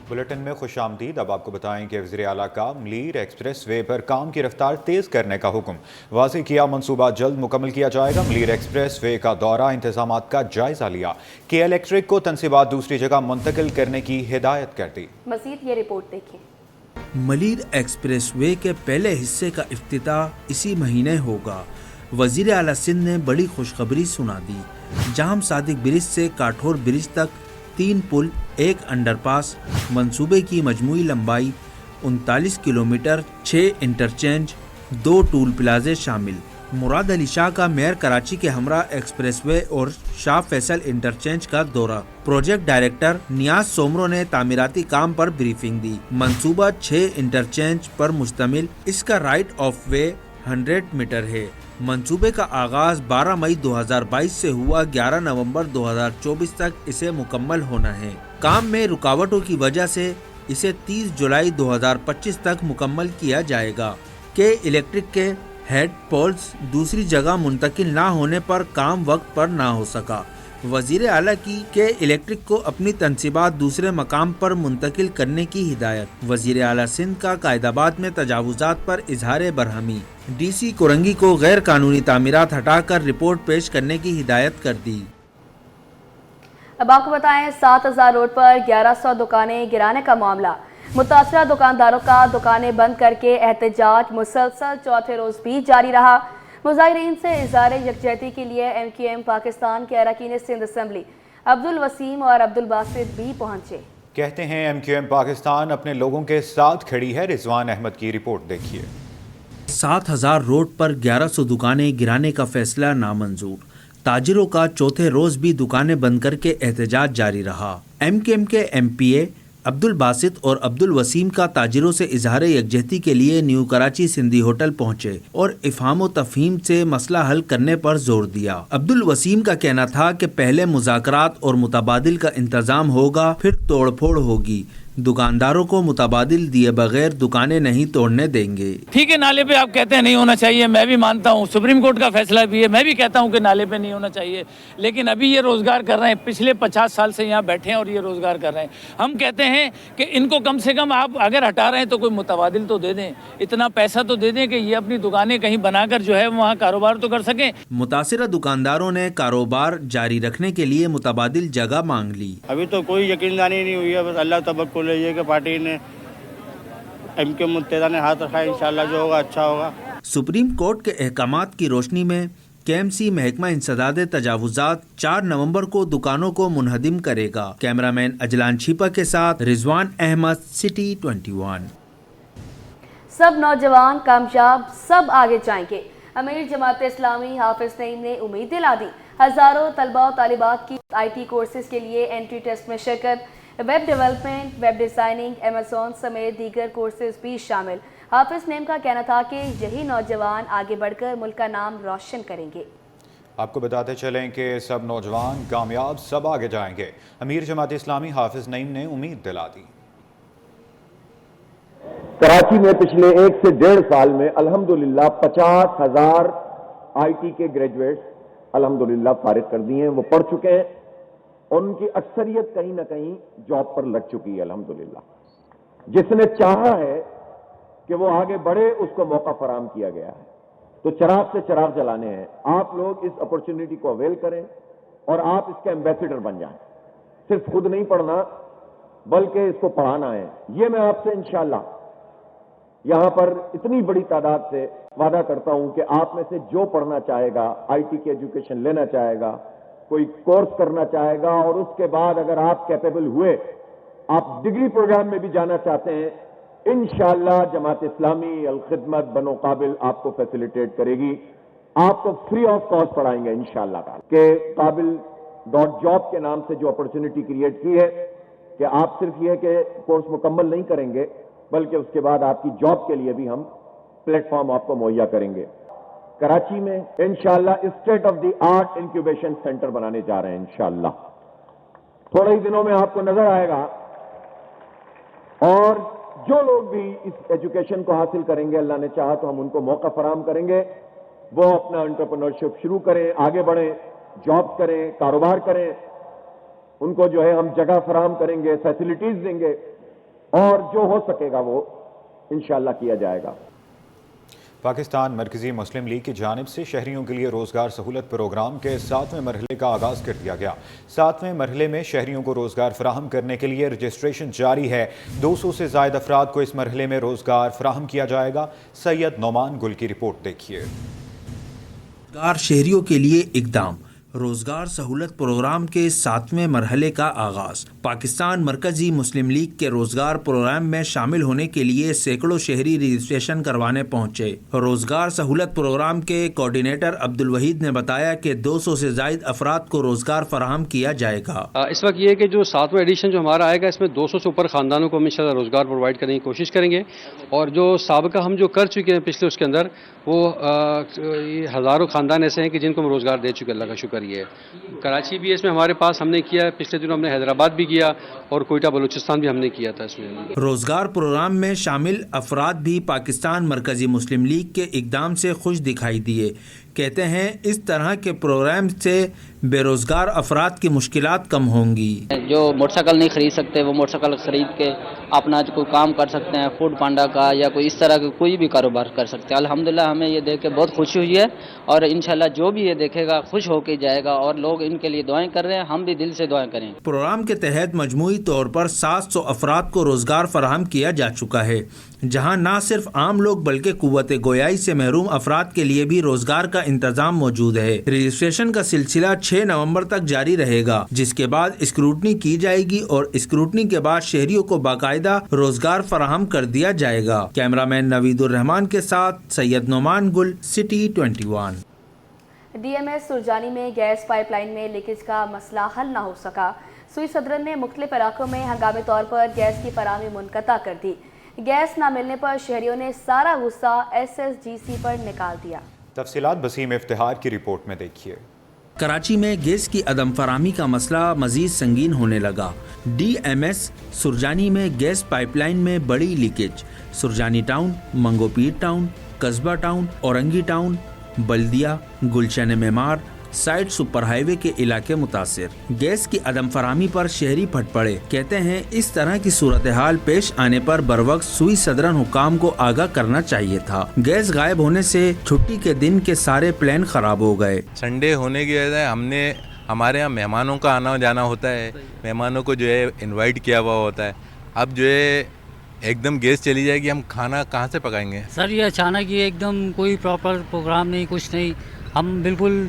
Bulletin میں خوش آمدید۔ اب آپ کو بتائیں کہ وزیر اعلیٰ کا ملیر ایکسپریس وے پر کام کی رفتار تیز کرنے کا حکم واضح کیا۔ منصوبہ جلد مکمل کیا جائے گا۔ ملیر ایکسپریس وے کا دورہ، انتظامات کا جائزہ لیا۔ کے ایل الیکٹرک کو تنصیبات دوسری جگہ منتقل کرنے کی ہدایت کر دی۔ مزید یہ رپورٹ دیکھیں۔ ملیر ایکسپریس وے کے پہلے حصے کا افتتاح اسی مہینے ہوگا۔ وزیر اعلیٰ سندھ نے بڑی خوشخبری سنا دی۔ جام صادق برج سے کاٹھور برج تک 3 پل، 1 انڈر پاس، منصوبے کی مجموعی لمبائی 39 کلومیٹر، 6 انٹرچینج، 2 ٹول پلازے شامل۔ مراد علی شاہ کا میئر کراچی کے ہمراہ ایکسپریس وے اور شاہ فیصل انٹرچینج کا دورہ۔ پروجیکٹ ڈائریکٹر نیاز سومرو نے تعمیراتی کام پر بریفنگ دی۔ منصوبہ 6 انٹرچینج پر مشتمل، اس کا رائٹ آف وے 100 میٹر ہے۔ منصوبے کا آغاز 12 مئی 2022 سے ہوا، 11 نومبر 2024 تک اسے مکمل ہونا ہے۔ کام میں رکاوٹوں کی وجہ سے اسے 30 جولائی 2025 تک مکمل کیا جائے گا۔ کے الیکٹرک کے ہیڈ پولز دوسری جگہ منتقل نہ ہونے پر کام وقت پر نہ ہو سکا۔ وزیر اعلیٰ کی کے الیکٹرک کو اپنی تنصیبات دوسرے مقام پر منتقل کرنے کی ہدایت۔ وزیر اعلیٰ سندھ کا قائد آباد میں تجاوزات پر اظہار برہمی۔ ڈی سی کورنگی کو غیر قانونی تعمیرات ہٹا کر رپورٹ پیش کرنے کی ہدایت کر دی۔ اب آپ کو بتائیں 7000 روڈ پر 1100 دکانیں گرانے کا معاملہ۔ متاثرہ دکانداروں کا دکانیں بند کر کے احتجاج مسلسل چوتھے روز بھی جاری رہا۔ مظاہرین سے اظہار یکجہتی کے لیے ایم کیو ایم پاکستان کے اراکین سندھ اسمبلی عبدالوسیم اور عبدالباسط بھی پہنچے۔ کہتے ہیں ایم کیو ایم پاکستان اپنے لوگوں کے ساتھ کھڑی ہے۔ رضوان احمد کی رپورٹ دیکھیے۔ 7000 روڈ پر 1100 دکانیں گرانے کا فیصلہ نامنظور۔ تاجروں کا چوتھے روز بھی دکانیں بند کر کے احتجاج جاری رہا۔ ایم کیو ایم کے ایم پی اے عبدالباسط اور عبدالوسیم کا تاجروں سے اظہار یکجہتی کے لیے نیو کراچی سندھی ہوٹل پہنچے اور افہام و تفہیم سے مسئلہ حل کرنے پر زور دیا۔ عبدالوسیم کا کہنا تھا کہ پہلے مذاکرات اور متبادل کا انتظام ہوگا، پھر توڑ پھوڑ ہوگی۔ دکانداروں کو متبادل دیے بغیر دکانیں نہیں توڑنے دیں گے۔ ٹھیک ہے، نالے پہ آپ کہتے ہیں نہیں ہونا چاہیے، میں بھی مانتا ہوں، سپریم کورٹ کا فیصلہ بھی ہے، میں بھی کہتا ہوں کہ نالے پہ نہیں ہونا چاہیے، لیکن ابھی یہ روزگار کر رہے ہیں، پچھلے 50 سال سے یہاں بیٹھے ہیں اور یہ روزگار کر رہے ہیں۔ ہم کہتے ہیں کہ ان کو کم سے کم آپ اگر ہٹا رہے ہیں تو کوئی متبادل تو دے دیں، اتنا پیسہ تو دے دیں کہ یہ اپنی دکانیں کہیں بنا کر جو ہے وہاں کاروبار تو کر سکیں۔ متاثرہ دکانداروں نے کاروبار جاری رکھنے کے لیے متبادل جگہ مانگ لی۔ ابھی تو کوئی یقیندانی نہیں ہوئی ہے، بس اللہ توکل ہے یہ کہ پارٹی نے ایم کے متحدہ نے ہاتھ رکھا ہے، انشاءاللہ جو ہوگا اچھا ہوگا۔ سپریم کورٹ کے احکامات کی روشنی میں کے ایم سی محکمہ انسداد تجاوزات 4 نومبر کو دکانوں کو منہدم کرے گا۔ کیمرہ مین اجلان چھیپا کے ساتھ رضوان احمد، سٹی 21۔ سب نوجوان کامیاب، سب آگے جائیں گے، امیر جماعت اسلامی حافظ نعیم نے امید دلا دی۔ ہزاروں طلبہ و طالبات کی آئی ٹی کورسز کے لیے انٹری ٹیسٹ میں شرکت، web development, web designing, Amazon سمیت دیگر کورسز بھی شامل۔ حافظ نعیم کا کہنا تھا کہ یہی نوجوان آگے بڑھ کر ملک کا نام روشن کریں گے۔ آپ کو بتاتے چلیں کہ سب نوجوان کامیاب، سب آگے جائیں گے، امیر جماعت اسلامی حافظ نعیم نے امید دلا دی۔ کراچی میں پچھلے 1 سے 1.5 سال میں الحمدللہ 50,000 آئی ٹی کے گریجویٹس الحمدللہ فارغ کر دیے ہیں، وہ پڑھ چکے ہیں اور ان کی اکثریت کہیں نہ کہیں جاب پر لگ چکی ہے الحمدللہ۔ جس نے چاہا ہے کہ وہ آگے بڑھے اس کو موقع فراہم کیا گیا ہے، تو چراغ سے چراغ جلانے ہیں۔ آپ لوگ اس اپرچونٹی کو اویل کریں اور آپ اس کے ایمبیسڈر بن جائیں۔ صرف خود نہیں پڑھنا بلکہ اس کو پڑھانا ہے۔ یہ میں آپ سے انشاءاللہ یہاں پر اتنی بڑی تعداد سے وعدہ کرتا ہوں کہ آپ میں سے جو پڑھنا چاہے گا، آئی ٹی کی ایجوکیشن لینا چاہے گا، کوئی کورس کرنا چاہے گا اور اس کے بعد اگر آپ کیپیبل ہوئے، آپ ڈگری پروگرام میں بھی جانا چاہتے ہیں، انشاءاللہ جماعت اسلامی الخدمت بنو قابل آپ کو فیسیلیٹیٹ کرے گی۔ آپ کو فری آف کاسٹ پڑھائیں گے انشاءاللہ کہ قابل.جاب کے نام سے جو اپرچونٹی کریٹ کی ہے کہ آپ صرف یہ کہ کورس مکمل نہیں کریں گے بلکہ اس کے بعد آپ کی جاب کے لیے بھی ہم پلیٹ فارم آپ کو مہیا کریں گے۔ کراچی میں انشاءاللہ state of the art incubation centre بنانے جا رہے ہیں انشاءاللہ، تھوڑے ہی دنوں میں آپ کو نظر آئے گا۔ اور جو لوگ بھی اس ایجوکیشن کو حاصل کریں گے، اللہ نے چاہا تو ہم ان کو موقع فراہم کریں گے، وہ اپنا انٹرپرینورشپ شروع کریں، آگے بڑھیں، جاب کریں، کاروبار کریں، ان کو جو ہے ہم جگہ فراہم کریں گے، فیسلٹیز دیں گے اور جو ہو سکے گا وہ انشاءاللہ کیا جائے گا۔ پاکستان مرکزی مسلم لیگ کی جانب سے شہریوں کے لیے روزگار سہولت پروگرام کے 7ویں مرحلے کا آغاز کر دیا گیا۔ 7ویں مرحلے میں شہریوں کو روزگار فراہم کرنے کے لیے رجسٹریشن جاری ہے۔ 200 سے زائد افراد کو اس مرحلے میں روزگار فراہم کیا جائے گا۔ سید نعمان گل کی رپورٹ دیکھیے۔ روزگار شہریوں کے لیے اقدام، روزگار سہولت پروگرام کے 7ویں مرحلے کا آغاز۔ پاکستان مرکزی مسلم لیگ کے روزگار پروگرام میں شامل ہونے کے لیے سینکڑوں شہری رجسٹریشن کروانے پہنچے۔ روزگار سہولت پروگرام کے کوارڈینیٹر عبدالوحید نے بتایا کہ 200 سے زائد افراد کو روزگار فراہم کیا جائے گا۔ اس وقت یہ ہے کہ جو 7واں ایڈیشن جو ہمارا آئے گا اس میں 200 سے اوپر خاندانوں کو ہم انشاءاللہ روزگار پرووائڈ کرنے کی کوشش کریں گے، اور جو سابقہ ہم جو کر چکے ہیں پچھلے اس کے اندر وہ ہزاروں خاندان ایسے ہیں کہ جن کو ہم روزگار دے چکے، اللہ کا شکر یہ ہے۔ کراچی بھی اس میں ہمارے پاس ہم نے کیا ہے، پچھلے دنوں ہم نے حیدرآباد بھی کیا اور کوئٹہ بلوچستان بھی ہم نے کیا تھا اس میں۔ روزگار پروگرام میں شامل افراد بھی پاکستان مرکزی مسلم لیگ کے اقدام سے خوش دکھائی دیے۔ کہتے ہیں اس طرح کے پروگرام سے بے روزگار افراد کی مشکلات کم ہوں گی۔ جو موٹر سائیکل نہیں خرید سکتے وہ موٹر سائیکل خرید کے اپنا کوئی کام کر سکتے ہیں، فوڈ پانڈا کا یا کوئی اس طرح کا کوئی بھی کاروبار کر سکتے ہیں۔ الحمدللہ ہمیں یہ دیکھ کے بہت خوشی ہوئی ہے، اور انشاءاللہ جو بھی یہ دیکھے گا خوش ہو کے جائے گا، اور لوگ ان کے لیے دعائیں کر رہے ہیں، ہم بھی دل سے دعائیں کریں۔ پروگرام کے تحت مجموعی طور پر 700 افراد کو روزگار فراہم کیا جا چکا ہے، جہاں نہ صرف عام لوگ بلکہ قوت گویائی سے محروم افراد کے لیے بھی روزگار کا انتظام موجود ہے۔ رجسٹریشن کا سلسلہ 6 نومبر تک جاری رہے گا، جس کے بعد اسکروٹنی کی جائے گی، اور اسکروٹنی کے بعد شہریوں کو باقاعدہ روزگار فراہم کر دیا جائے گا۔ کیمرہ مین نوید الرحمان کے ساتھ Syed Noman Gul, city 21۔ D M S Surjani میں گیس پائپ لائن میں لیکیج کا مسئلہ حل نہ ہو سکا۔ سوئی صدرن نے مختلف علاقوں میں ہنگامی طور پر گیس کی فراہمی منقطع کر دی۔ گیس نہ ملنے پر شہریوں نے سارا غصہ ایس ایس جی سی پر نکال دیا۔ تفصیلات بسیم افتخار کی رپورٹ میں دیکھیے۔ کراچی میں گیس کی عدم فراہمی کا مسئلہ مزید سنگین ہونے لگا۔ ڈی ایم ایس سرجانی میں گیس پائپ لائن میں بڑی لیکیج۔ سرجانی ٹاؤن، منگو پیر ٹاؤن، قصبہ ٹاؤن، اورنگی ٹاؤن، بلدیہ، گلشن معمار، سائٹ سپر ہائی وے کے علاقے متاثر۔ گیس کی عدم فراہمی پر شہری پھٹ پڑے۔ کہتے ہیں اس طرح کی صورتحال پیش آنے پر بروقت سوئی صدرن حکام کو آگاہ کرنا چاہیے تھا۔ گیس غائب ہونے سے چھٹی کے دن کے سارے پلان خراب ہو گئے۔ سنڈے ہونے کی وجہ سے ہمارے یہاں مہمانوں کا آنا جانا ہوتا ہے، مہمانوں کو جو ہے انوائٹ کیا ہوا ہوتا ہے۔ اب جو ہے ایک دم گیس چلی جائے گی، ہم کھانا کہاں سے پکائیں گے؟ سر یہ اچانک یہ ایک دم کوئی پراپر پروگرام نہیں، کچھ نہیں، ہم بالکل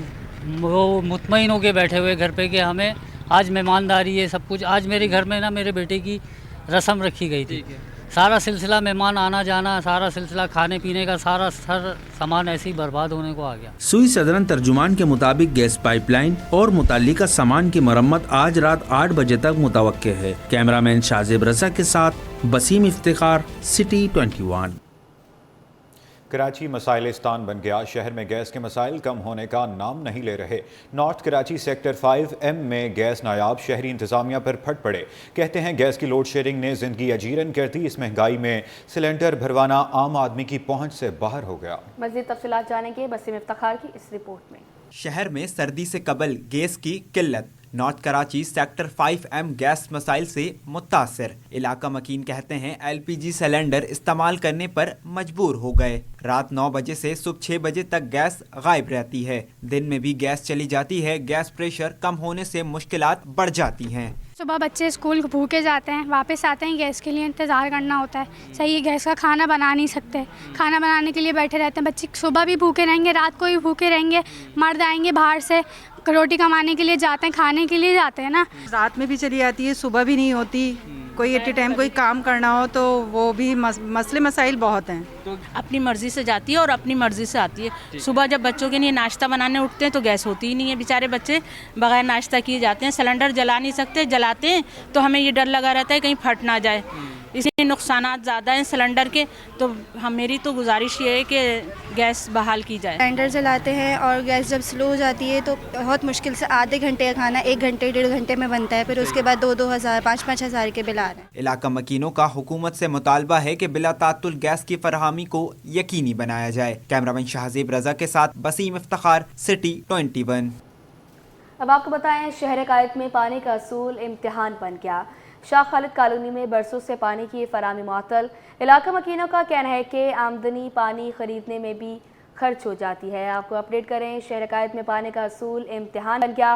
وہ مطمئن ہو کے بیٹھے ہوئے گھر پہ کہ ہمیں آج مہمانداری ہے، سب کچھ۔ آج میرے گھر میں نا میرے بیٹے کی رسم رکھی گئی تھی، سارا سلسلہ مہمان آنا جانا، سارا سلسلہ کھانے پینے کا سارا سامان ایسے ہی برباد ہونے کو آ گیا۔ سوئی صدرن ترجمان کے مطابق گیس پائپ لائن اور متعلقہ سامان کی مرمت آج رات 8 بجے تک متوقع ہے۔ کیمرہ مین شاذب رضا کے ساتھ بسیم افتخار، سٹی 21۔ کراچی مسائلستان بن گیا۔ شہر میں گیس کے مسائل کم ہونے کا نام نہیں لے رہے۔ نارتھ کراچی سیکٹر 5M میں گیس نایاب، شہری انتظامیہ پر پھٹ پڑے۔ کہتے ہیں گیس کی لوڈ شیڈنگ نے زندگی اجیرن کر دی۔ اس مہنگائی میں سلنڈر بھروانا عام آدمی کی پہنچ سے باہر ہو گیا۔ مزید تفصیلات جانیں گے بسیم افتخار کی اس رپورٹ میں۔ شہر میں سردی سے قبل گیس کی قلت، north Karachi sector 5M gas مسائل سے متاثر۔ علاقہ مکین کہتے ہیں LPG سلنڈر استعمال کرنے پر مجبور ہو گئے۔ رات 9 بجے سے صبح 6 بجے تک گیس غائب رہتی ہے۔ دن میں بھی گیس چلی جاتی ہے۔ گیس پریشر کم ہونے سے مشکلات بڑھ جاتی ہیں۔ صبح بچے اسکول بھوکے جاتے ہیں، واپس آتے ہیں، گیس کے لیے انتظار کرنا ہوتا ہے۔ صحیح گیس کا کھانا بنا نہیں سکتے، کھانا بنانے کے لیے بیٹھے رہتے ہیں بچے، صبح بھی بھوکے رہیں گے، رات کو بھی بھوکے رہیں گے۔ مرد آئیں گے باہر سے، روٹی کمانے کے لیے جاتے ہیں، کھانے کے لیے جاتے ہیں نا، رات میں بھی چلی جاتی ہے، صبح بھی نہیں ہوتی۔ کوئی ایٹ اے ٹائم کوئی کام کرنا ہو تو وہ بھی مسئلے مسائل بہت ہیں۔ اپنی مرضی سے جاتی ہے اور اپنی مرضی سے آتی ہے۔ صبح جب بچوں کے لیے ناشتہ بنانے اٹھتے ہیں تو گیس ہوتی ہی نہیں ہے، بیچارے بچے بغیر ناشتہ کیے جاتے ہیں۔ سلنڈر جلا نہیں سکتے، جلاتے ہیں تو ہمیں یہ ڈر لگا رہتا ہے کہیں پھٹ نہ جائے، اس لیے نقصانات زیادہ ہیں سلنڈر کے۔ تو میری تو گزارش یہ ہے کہ گیس بحال کی جائے۔ سلنڈر جلاتے ہیں اور گیس جب سلو ہو جاتی ہے تو بہت مشکل سے آدھے گھنٹے کا کھانا 1 گھنٹے 1.5 گھنٹے میں بنتا ہے، پھر اس کے بعد 2-2 ہزار 5-5 ہزار کے بل آ رہے ہیں۔ علاقہ مکینوں کا حکومت سے مطالبہ ہے کہ بلا تعطل گیس کی فراہمی کو یقینی بنایا جائے۔ کیمرہ مین شاذب رضا کے ساتھ بسیم افتخار، سٹی 21۔ اب آپ کو بتائیں شہر قائد میں پانی کا اصول امتحان بن گیا۔ شاہ خالد کالونی میں برسوں سے پانی کی فراہمی معطل۔ علاقہ مکینوں کا کہنا ہے کہ آمدنی پانی خریدنے میں بھی خرچ ہو جاتی ہے۔ آپ کو اپڈیٹ کریں، شہر عقائد میں پانی کا حصول امتحان بن گیا۔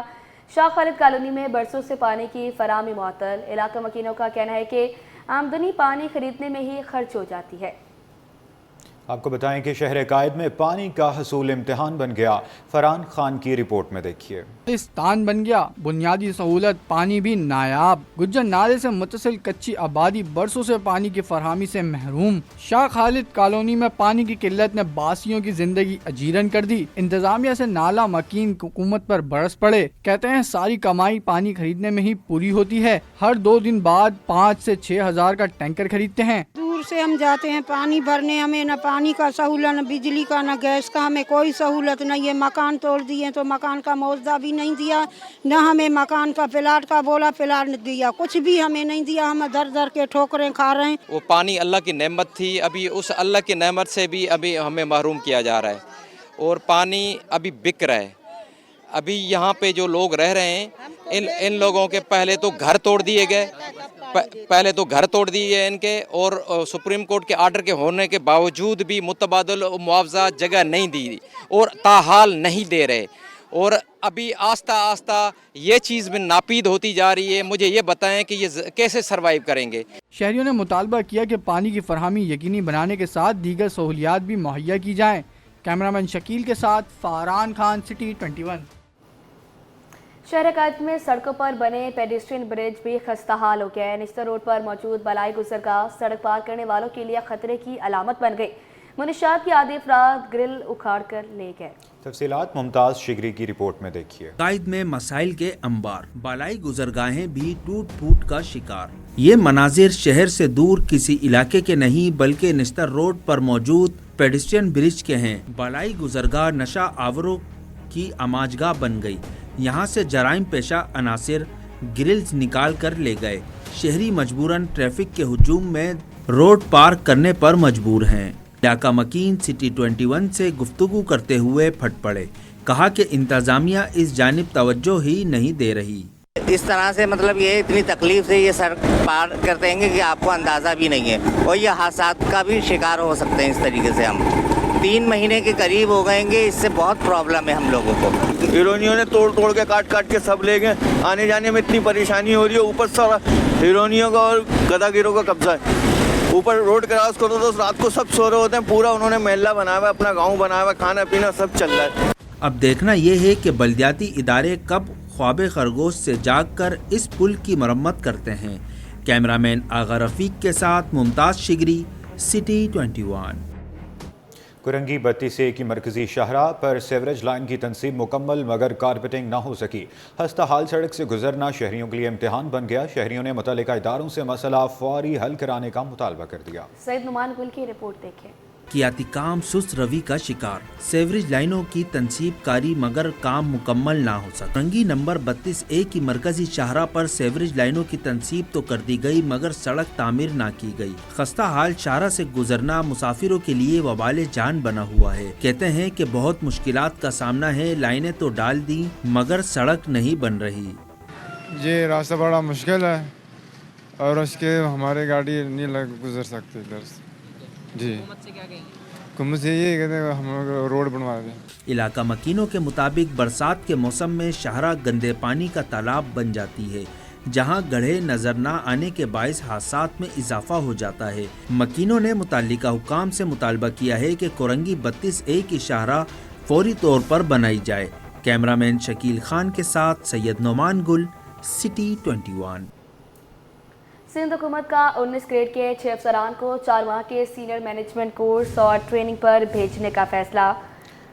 شاہ خالد کالونی میں برسوں سے پانی کی فراہمی معطل۔ علاقہ مکینوں کا کہنا ہے کہ آمدنی پانی خریدنے میں ہی خرچ ہو جاتی ہے۔ آپ کو بتائیں کہ شہر عقائد میں پانی کا حصول امتحان بن گیا۔ فرحان خان کی رپورٹ میں دیکھیے۔ پاکستان بن گیا بنیادی سہولت، پانی بھی نایاب۔ گجر نالے سے متصل کچی آبادی برسوں سے پانی کی فراہمی سے محروم۔ شاہ خالد کالونی میں پانی کی قلت نے باسیوں کی زندگی اجیرن کر دی۔ انتظامیہ سے نالا مکین حکومت پر برس پڑے۔ کہتے ہیں ساری کمائی پانی خریدنے میں ہی پوری ہوتی ہے۔ ہر 2 دن بعد 5 سے 6 ہزار کا ٹینکر خریدتے ہیں۔ دور سے ہم جاتے ہیں پانی بھرنے، ہمیں نہ پانی کا سہولت، نہ بجلی کا، نہ گیس کا، ہمیں کوئی سہولت نہیں ہے۔ مکان توڑ دیے تو مکان کا معاوضہ بھی نہیں دیا، نہ ہمیں مکان کا پلاٹ کا بولا پلاٹ دیا، کچھ بھی ہمیں نہیں دیا۔ ہم در در کے ٹھوکریں کھا رہے ہیں۔ وہ پانی اللہ کی نعمت تھی، ابھی اس اللہ کی نعمت سے بھی ابھی ہمیں محروم کیا جا رہا ہے اور پانی ابھی بک رہا ہے۔ ابھی یہاں پہ جو لوگ رہ رہے ہیں ان لوگوں کے پہلے تو گھر توڑ دیے گئے، ان کے، اور سپریم کورٹ کے آرڈر کے ہونے کے باوجود بھی متبادل معاوضہ جگہ نہیں دی اور تاحال نہیں دے رہے، اور ابھی آہستہ آہستہ یہ چیز میں ناپید ہوتی جا رہی ہے۔ مجھے یہ بتائیں کہ یہ کیسے سروائیو کریں گے۔ شہریوں نے مطالبہ کیا کہ پانی کی فراہمی یقینی بنانے کے ساتھ دیگر سہولیات بھی مہیا کی جائیں۔ کیمرامین شکیل کے ساتھ فرحان خان، سٹی 21۔ شہر عقائد میں سڑکوں پر بنے پیڈسٹرین برج بھی خستہ حال ہو گیا ہے۔ نشتر روڈ پر موجود بالائی گزرگاہ سڑک پار کرنے والوں کے لیے خطرے کی علامت بن گئی۔ منشیات کے عادی افراد گرل اکھاڑ کر لے گئے۔ تفصیلات ممتاز شگری کی رپورٹ میں دیکھیے۔ عقائد میں مسائل کے انبار، بالائی گزرگاہیں بھی ٹوٹ پھوٹ کا شکار۔ یہ مناظر شہر سے دور کسی علاقے کے نہیں بلکہ نشتر روڈ پر موجود پیڈسٹرین برج کے ہیں۔ بالائی گزرگاہ نشہ آوروں کی آماجگاہ بن گئی۔ یہاں سے جرائم پیشہ عناصر گرلز نکال کر لے گئے۔ شہری مجبوراً ٹریفک کے ہجوم میں روڈ پار کرنے پر مجبور ہیں۔ علاقہ مکین سٹی 21 سے گفتگو کرتے ہوئے پھٹ پڑے، کہا کہ انتظامیہ اس جانب توجہ ہی نہیں دے رہی۔ اس طرح سے مطلب یہ اتنی تکلیف سے یہ سڑک پار کرتے ہیں کہ آپ کو اندازہ بھی نہیں ہے، اور یہ حادثات کا بھی شکار ہو سکتے ہیں۔ اس طریقے سے ہم 3 مہینے کے قریب ہو گئے گے، اس سے بہت پرابلم ہے ہم لوگوں کو۔ ہیرونیوں نے توڑ کے کاٹ کے سب لے گئے، آنے جانے میں اتنی پریشانی ہو رہی ہے۔ اوپر سارا ہیرونیوں کا اور گدا گیروں کا قبضہ ہے۔ اوپر روڈ کراس کرو تو رات کو سب سو رہے ہوتے ہیں، پورا انہوں نے محلہ بنایا ہوا ہے، اپنا گاؤں بنایا ہوا ہے، کھانا پینا سب چل رہا ہے۔ اب دیکھنا یہ ہے کہ بلدیاتی ادارے کب خواب خرگوش سے جاگ کر اس پل کی مرمت کرتے ہیں۔ کیمرامین آغا رفیق کے ساتھ ممتاز شگری، سٹی 21۔ کرنگی 32A کی مرکزی شاہراہ پر سیوریج لائن کی تنصیب مکمل مگر کارپیٹنگ نہ ہو سکی۔ خستہ حال سڑک سے گزرنا شہریوں کے لیے امتحان بن گیا۔ شہریوں نے متعلقہ اداروں سے مسئلہ فوری حل کرانے کا مطالبہ کر دیا۔ سید نعمان گل کی رپورٹ دیکھیں۔ کیاتی کام سست روی کا شکار، سیوریج لائنوں کی تنصیب کاری مگر کام مکمل نہ ہو سکا۔ کرنگی نمبر 32A کی مرکزی شاہراہ پر سیوریج لائنوں کی تنصیب تو کر دی گئی مگر سڑک تعمیر نہ کی گئی۔ خستہ حال شاہراہ سے گزرنا مسافروں کے لیے وبال جان بنا ہوا ہے۔ کہتے ہیں کہ بہت مشکلات کا سامنا ہے، لائنیں تو ڈال دی مگر سڑک نہیں بن رہی۔ یہ راستہ بڑا مشکل ہے اور اس کے ہمارے گاڑی نہیں گزر سکتے ادھر سے۔ جی حکومت سے یہ کہتے ہیں ہم روڈ بنوا دیں۔ علاقہ مکینوں کے مطابق برسات کے موسم میں شاہراہ گندے پانی کا تالاب بن جاتی ہے، جہاں گڑھے نظر نہ آنے کے باعث حادثات میں اضافہ ہو جاتا ہے۔ مکینوں نے متعلقہ حکام سے مطالبہ کیا ہے کہ کرنگی 32A کی شاہراہ فوری طور پر بنائی جائے۔ کیمرامین شکیل خان کے ساتھ سید نعمان گل، سٹی 21۔ سندھ حکومت کا 19 گریڈ کے 6 افسران کو 4 ماہ کے سینئر مینجمنٹ کورس اور ٹریننگ پر بھیجنے کا فیصلہ۔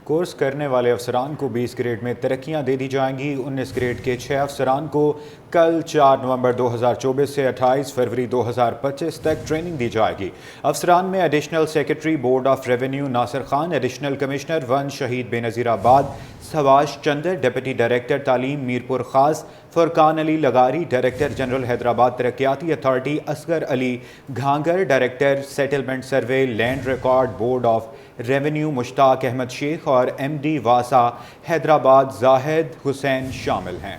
کورس کرنے والے افسران کو 20 گریڈ میں ترقیاں دے دی جائیں گی۔ 19 گریڈ کے 6 افسران کو کل 4 نومبر 2024 سے 28 فروری 2025 تک ٹریننگ دی جائے گی۔ افسران میں additional secretary board of revenue Nasir Khan, additional commissioner 1 شہید بے نظیر آباد سواش چندر، ڈپٹی ڈائریکٹر تعلیم میرپور خاص فرقان علی لغاری، ڈائریکٹر جنرل حیدرآباد ترقیاتی authority Asghar Ali Ghangar, director settlement survey land record board of revenue Mushtaq Ahmed Shaikh اور ایم ڈی واسا حیدرآباد زاہد حسین شامل ہیں۔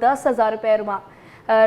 10,000